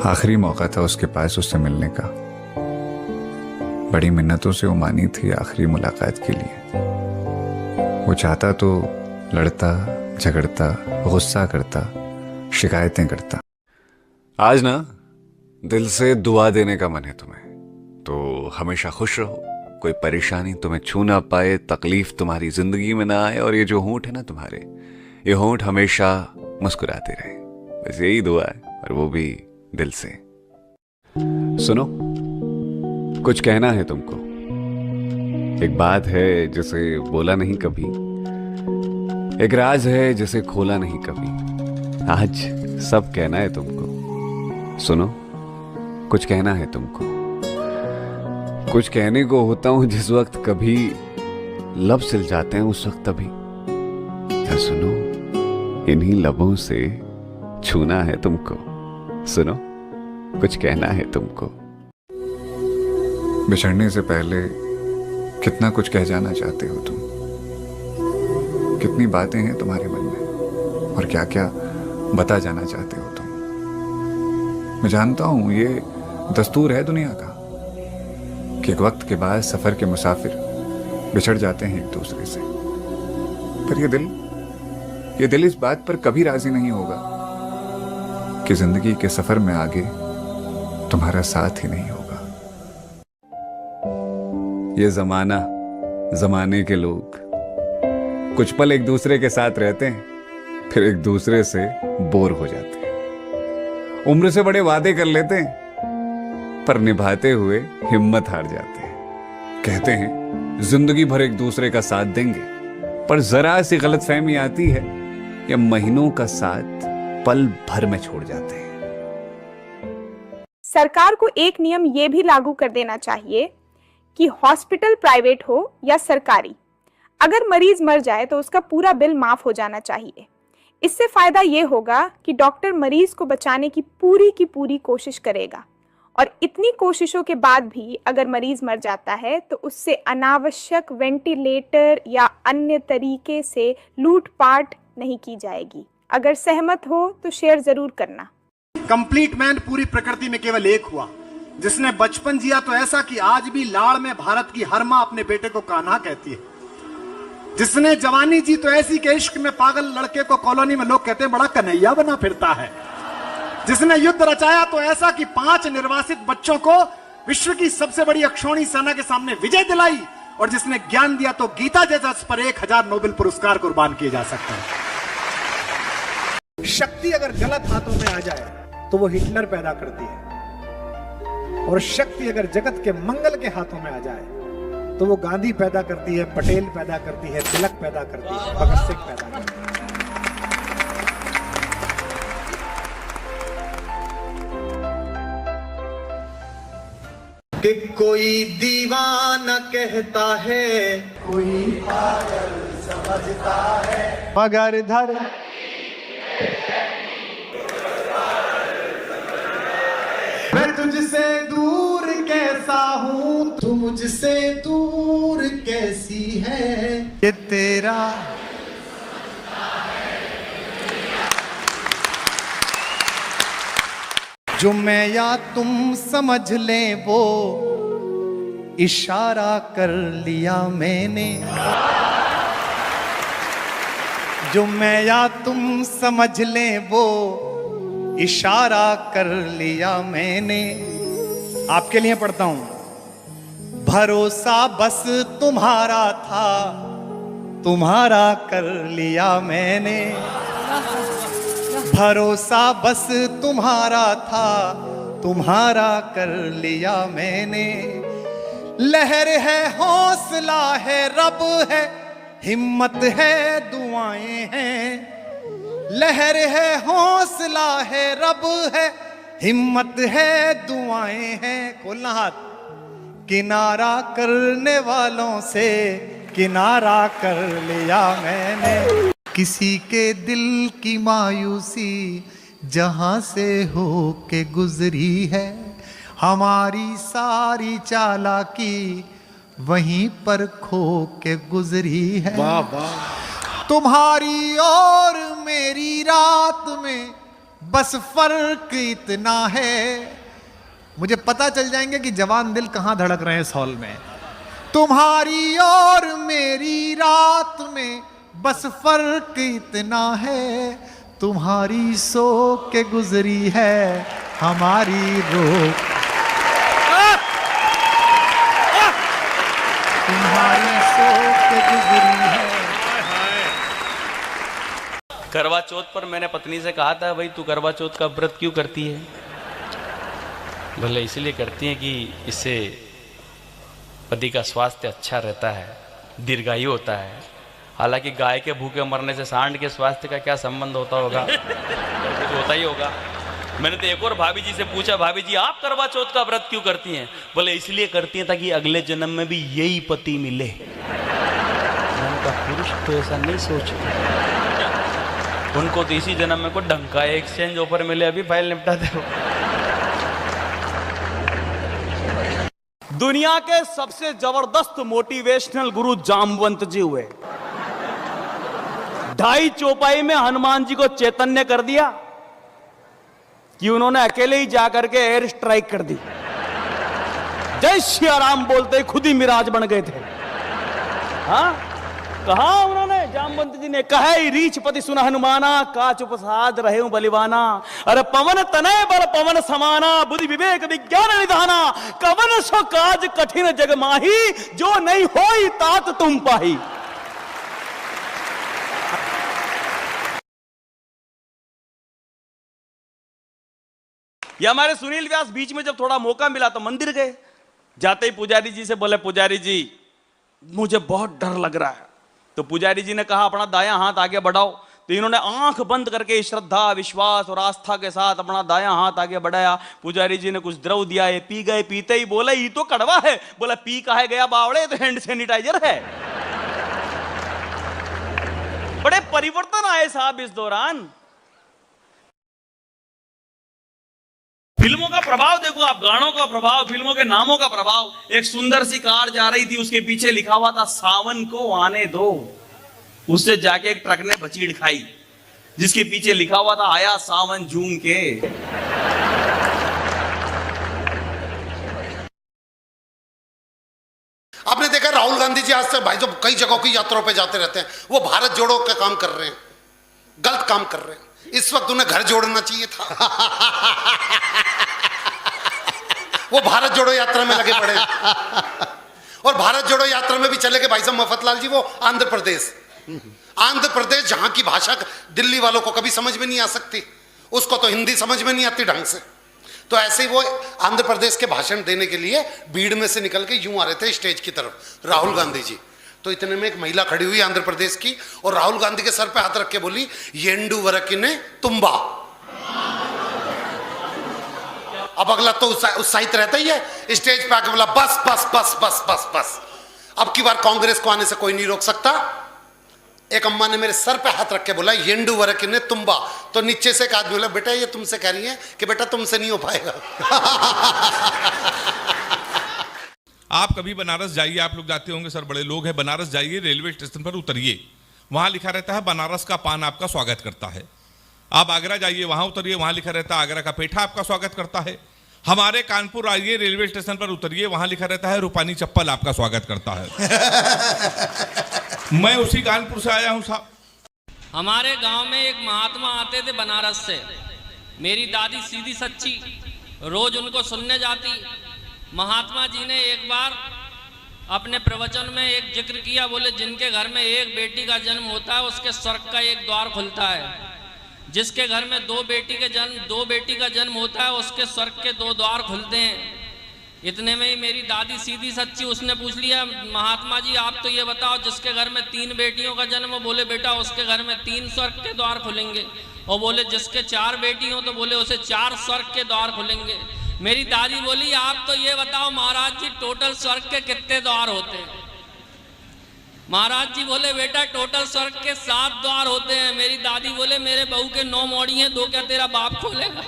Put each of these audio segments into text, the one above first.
आखिरी मौका था उसके पास उससे मिलने का। बड़ी मिन्नतों से वो मानी थी आखिरी मुलाकात के लिए। वो चाहता तो लड़ता, झगड़ता, गुस्सा करता, शिकायतें करता। आज ना दिल से दुआ देने का मन है तुम्हें, तो हमेशा खुश रहो, कोई परेशानी तुम्हें छू ना पाए, तकलीफ तुम्हारी जिंदगी में ना आए, और ये जो होंठ है ना तुम्हारे, ये होंठ हमेशा मुस्कुराते रहे। बस यही दुआ है, और वो भी दिल से। सुनो, कुछ कहना है तुमको। एक बात है जिसे बोला नहीं कभी, एक राज है जिसे खोला नहीं कभी। आज सब कहना है तुमको। सुनो, कुछ कहना है तुमको। कुछ कहने को होता हूं जिस वक्त कभी लब सिल जाते हैं उस वक्त तभी। या सुनो, इन्हीं लबों से छूना है तुमको। सुनो, कुछ कहना है तुमको। बिछड़ने से पहले कितना कुछ कह जाना चाहते हो तुम। कितनी बातें हैं तुम्हारे मन में, और क्या क्या बता जाना चाहते हो तुम। मैं जानता हूं ये दस्तूर है दुनिया का कि एक वक्त के बाद सफर के मुसाफिर बिछड़ जाते हैं एक दूसरे से। पर ये दिल इस बात पर कभी राजी नहीं होगा कि जिंदगी के सफर में आगे तुम्हारा साथ ही नहीं होगा। ये जमाना, जमाने के लोग कुछ पल एक दूसरे के साथ रहते हैं, फिर एक दूसरे से बोर हो जाते हैं। उम्र से बड़े वादे कर लेते हैं, पर निभाते हुए हिम्मत हार जाते हैं। कहते हैं जिंदगी भर एक दूसरे का साथ देंगे, पर जरा सी गलतफहमी आती है या महीनों का साथ पल भर में छोड़ जाते हैं। सरकार को एक नियम ये भी लागू कर देना चाहिए कि हॉस्पिटल प्राइवेट हो या सरकारी, अगर मरीज मर जाए तो उसका पूरा बिल माफ हो जाना चाहिए। इससे फायदा ये होगा कि डॉक्टर मरीज को बचाने की पूरी कोशिश करेगा, और इतनी कोशिशों के बाद भी अगर मरीज मर जाता है तो उससे अनावश्यक वेंटिलेटर या अन्य तरीके से लूटपाट नहीं की जाएगी। अगर सहमत हो तो शेयर जरूर करना। कंप्लीट मैन पूरी प्रकृति में केवल एक हुआ, जिसने बचपन जिया तो ऐसा कि आज भी लाड़ में भारत की हर मां अपने बेटे को कान्हा कहती है। जिसने जवानी जी तो ऐसी के इश्क में पागल लड़के को कॉलोनी में लोग कहते हैं बड़ा कन्हैया बना फिरता है। जिसने युद्ध रचाया तो ऐसा कि 5 निर्वासित बच्चों को विश्व की सबसे बड़ी अक्षौणी सेना के सामने विजय दिलाई, और जिसने ज्ञान दिया तो गीता जैसा पर 1000 नोबेल पुरस्कार कुर्बान किए जा सकते हैं। शक्ति अगर गलत हाथों में आ जाए तो वो हिटलर पैदा करती है, और शक्ति अगर जगत के मंगल के हाथों में आ जाए तो वो गांधी पैदा करती है, पटेल पैदा करती है, तिलक पैदा करती है, भगत सिंह पैदा करती है। कि कोई दीवाना कहता है, कोई पागल समझता है, मगर धर मैं तुझसे दूर कैसा हूं, तू मुझसे दूर कैसी है, ये तेरा जो मैं या तुम समझ ले वो इशारा कर लिया मैंने। जो मैं या तुम समझ ले वो इशारा कर लिया मैंने। आपके लिए पढ़ता हूं। भरोसा बस तुम्हारा था, तुम्हारा कर लिया मैंने। भरोसा बस तुम्हारा था, तुम्हारा कर लिया मैंने। लहर है, हौसला है, रब है, हिम्मत है, दुआएं हैं। लहर है, हौसला है, रब है, हिम्मत है, दुआएं हैं। खोलना हाथ। किनारा करने वालों से किनारा कर लिया मैंने। किसी के दिल की मायूसी जहां से हो के गुजरी है, हमारी सारी चालाकी वहीं पर खो के गुजरी है। वाह वाह। तुम्हारी और मेरी रात में बस फर्क इतना है, मुझे पता चल जाएंगे कि जवान दिल कहां धड़क रहे हैं इस हॉल में। तुम्हारी और मेरी रात में बस फर्क इतना है, तुम्हारी सो के गुजरी है हमारी रो, तुम्हारी सो के गुजरी है। करवा चौथ पर मैंने पत्नी से कहा था, भाई तू करवा चौथ का व्रत क्यों करती है? बोले इसलिए करती है कि इससे पति का स्वास्थ्य अच्छा रहता है, दीर्घायु होता है। हालांकि गाय के भूखे मरने से सांड के स्वास्थ्य का क्या संबंध होता होगा, कुछ होता ही होगा। मैंने तो एक और भाभी जी से पूछा, भाभी जी आप करवा चौथ का व्रत क्यों करती हैं? बोले इसलिए करती हैं ताकि अगले जन्म में भी यही पति मिले। मैंने कहा पुरुष तो ऐसा नहीं सोचते, उनको तो इसी जन्म में कोई ढंग का एक्सचेंज ऑफर मिले, अभी फाइल निपटाते हो। दुनिया के सबसे जबरदस्त मोटिवेशनल गुरु जामवंत जी हुए। 2.5 चौपाई में हनुमान जी को चैतन्य कर दिया कि उन्होंने अकेले ही जाकर के एयर स्ट्राइक कर दी। जय श्री राम बोलते ही खुद ही मिराज बन गए थे। हाँ कहा उन्होंने, जामवंत जी ने कहा ही रीछ पति सुन हनुमाना, का चुप साध रहे हूं बलिवाना। अरे पवन तनय बल पवन समाना, बुद्धि विवेक विज्ञान निधाना, कवन सो काज कठिन जग माही, जो नहीं होई तात तुम पाही। ये हमारे सुनील व्यास बीच में जब थोड़ा मौका मिला तो मंदिर गए। जाते ही पुजारी जी से बोले, पुजारी जी मुझे बहुत डर लग रहा है। तो पुजारी जी ने कहा अपना दायां हाथ आगे बढ़ाओ। तो इन्होंने आंख बंद करके श्रद्धा विश्वास और आस्था के साथ अपना दायां हाथ आगे बढ़ाया। पुजारी जी ने कुछ द्रव दिया, ये पी गए। पीते ही बोले ये तो कड़वा है। बोला पी काहे गया बावड़े, तो हैंड सैनिटाइजर है। बड़े परिवर्तन आए साहब इस दौरान। फिल्मों का प्रभाव देखो आप, गानों का प्रभाव, फिल्मों के नामों का प्रभाव। एक सुंदर सी कार जा रही थी, उसके पीछे लिखा हुआ था सावन को आने दो। उससे जाके एक ट्रक ने बचीड़ खाई, जिसके पीछे लिखा हुआ था आया सावन झूम के। आपने देखा राहुल गांधी जी आज तक भाई जो कई जगहों की यात्राओं पे जाते रहते हैं, वो भारत जोड़ो का काम कर रहे हैं, गलत काम कर रहे हैं। इस वक्त उन्हें घर जोड़ना चाहिए था। वो भारत जोड़ो यात्रा में लगे पड़े, और भारत जोड़ो यात्रा में भी चले गए भाई साहब मफतलाल जी, वो आंध्र प्रदेश। आंध्र प्रदेश जहां की भाषा दिल्ली वालों को कभी समझ में नहीं आ सकती, उसको तो हिंदी समझ में नहीं आती ढंग से। तो ऐसे ही वो आंध्र प्रदेश के भाषण देने के लिए भीड़ में से निकल के यूं आ रहे थे स्टेज की तरफ राहुल गांधी जी। तो इतने में एक महिला खड़ी हुई आंध्र प्रदेश की, और राहुल गांधी के सर पे हाथ रख के बोली येंडू वरकिने तुम्बा। अब अगला तो उत्साहित रहता ही है, स्टेज पे आके बोला बस बस बस बस बस बस, अब की बार कांग्रेस को आने से कोई नहीं रोक सकता। एक अम्मा ने मेरे सर पे हाथ रख के बोला येंडू वरकिने तुम्बा। तो नीचे से एक आदमी बोला बेटा ये तुमसे कह रही है कि बेटा तुमसे नहीं हो पाएगा। आप कभी बनारस जाइए, आप लोग जाते होंगे सर, बड़े लोग हैं, बनारस जाइए, रेलवे स्टेशन पर उतरिए, वहां लिखा रहता है बनारस का पान आपका स्वागत करता है। आप आगरा जाइए, वहां उतरिए, वहां लिखा रहता है आगरा का पेठा आपका स्वागत करता है। हमारे कानपुर आइए, रेलवे स्टेशन पर उतरिए, वहां लिखा रहता है रूपानी चप्पल आपका स्वागत करता है। मैं उसी कानपुर से आया हूं साहब। हमारे गांव में एक महात्मा आते थे बनारस से। मेरी दादी सीधी सच्ची, रोज उनको सुनने जाती। महात्मा जी ने एक बार अपने प्रवचन में एक जिक्र किया, बोले जिनके घर में एक बेटी का जन्म होता है उसके स्वर्ग का एक द्वार खुलता है, जिसके घर में दो बेटी का जन्म होता है उसके स्वर्ग के 2 द्वार खुलते हैं। इतने में ही मेरी दादी सीधी सच्ची, उसने पूछ लिया महात्मा जी आप तो ये बताओ जिसके घर में 3 बेटियों का जन्म हो, बोले बेटा उसके घर में 3 स्वर्ग के द्वार खुलेंगे। और बोले जिसके 4 बेटी हो तो बोले उसे 4 स्वर्ग के द्वार खुलेंगे। मेरी दादी बोली आप तो ये बताओ महाराज जी टोटल स्वर्ग के कितने द्वार होते हैं? महाराज जी बोले बेटा टोटल स्वर्ग के 7 द्वार होते हैं। मेरी दादी बोले मेरे बहू के 9 मौड़ी हैं, 2 क्या तेरा बाप खोलेगा?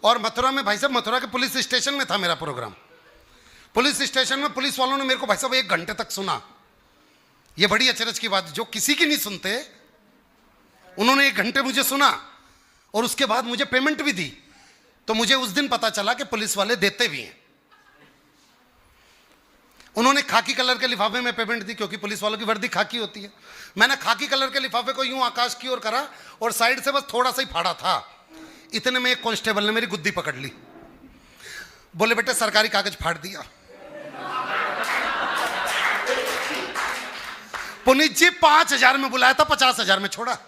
और मथुरा में भाई साहब, मथुरा के पुलिस स्टेशन में था मेरा प्रोग्राम। पुलिस स्टेशन में पुलिस वालों ने मेरे को भाई साहब 1 घंटे तक सुना। ये बड़ी अचरज की बात जो किसी की नहीं सुनते, उन्होंने 1 घंटे मुझे सुना और उसके बाद मुझे पेमेंट भी दी। तो मुझे उस दिन पता चला कि पुलिस वाले देते भी हैं। उन्होंने खाकी कलर के लिफाफे में पेमेंट दी, क्योंकि पुलिस वालों की वर्दी खाकी होती है। मैंने खाकी कलर के लिफाफे को यूं आकाश की ओर करा और साइड से बस थोड़ा सा ही फाड़ा था, इतने में एक कांस्टेबल ने मेरी गुद्दी पकड़ ली। बोले बेटे सरकारी कागज फाड़ दिया। पुनीत जी 5,000 में बुलाया था, 50,000 में छोड़ा।